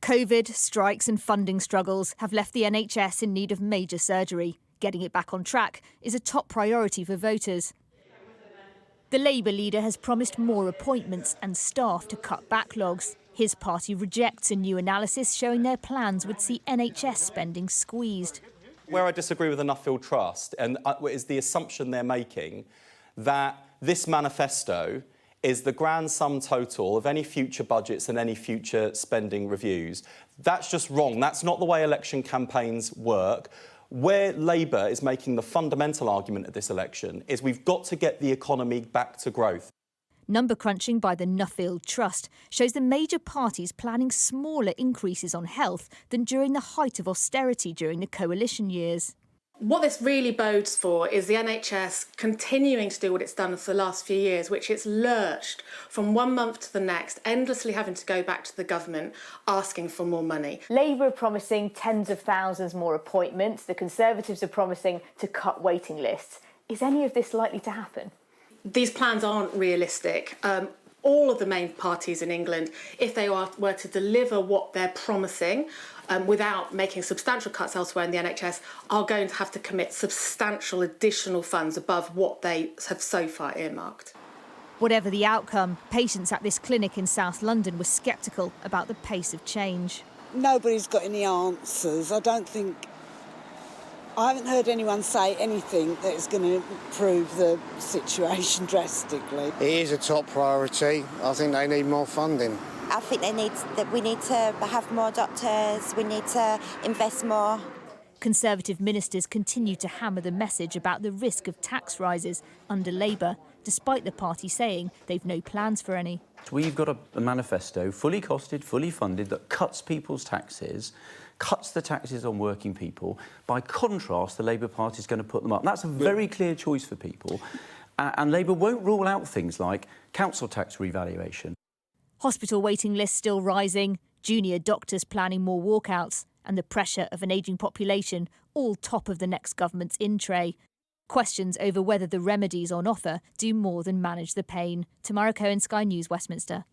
COVID, strikes and funding struggles have left the NHS in need of major surgery. Getting it back on track is a top priority for voters. The Labour leader has promised more appointments and staff to cut backlogs. His party rejects a new analysis showing their plans would see NHS spending squeezed. Where I disagree with the Nuffield Trust is the assumption they're making that this manifesto is the grand sum total of any future budgets and any future spending reviews. That's just wrong. That's not the way election campaigns work. Where Labour is making the fundamental argument at this election is we've got to get the economy back to growth. Number crunching by the Nuffield Trust shows the major parties planning smaller increases on health than during the height of austerity during the coalition years. What this really bodes for is the NHS continuing to do what it's done for the last few years, which it's lurched from one month to the next, endlessly having to go back to the government asking for more money. Labour are promising tens of thousands more appointments. The Conservatives are promising to cut waiting lists. Is any of this likely to happen? These plans aren't realistic. All of the main parties in England, if they were to deliver what they're promising without making substantial cuts elsewhere in the NHS, are going to have to commit substantial additional funds above what they have so far earmarked. Whatever the outcome, patients at this clinic in South London were sceptical about the pace of change. Nobody's got any answers. I haven't heard anyone say anything that is going to improve the situation drastically. It is a top priority. I think they need more funding. I think we need to have more doctors, we need to invest more. Conservative ministers continue to hammer the message about the risk of tax rises under Labour, despite the party saying they've no plans for any. We've got a manifesto, fully costed, fully funded, that cuts people's taxes, cuts the taxes on working people. By contrast, the Labour Party is going to put them up. That's a very clear choice for people. And Labour won't rule out things like council tax revaluation. Hospital waiting lists still rising, junior doctors planning more walkouts, and the pressure of an ageing population all top of the next government's in-tray. Questions over whether the remedies on offer do more than manage the pain. Tamara Cohen, Sky News, Westminster.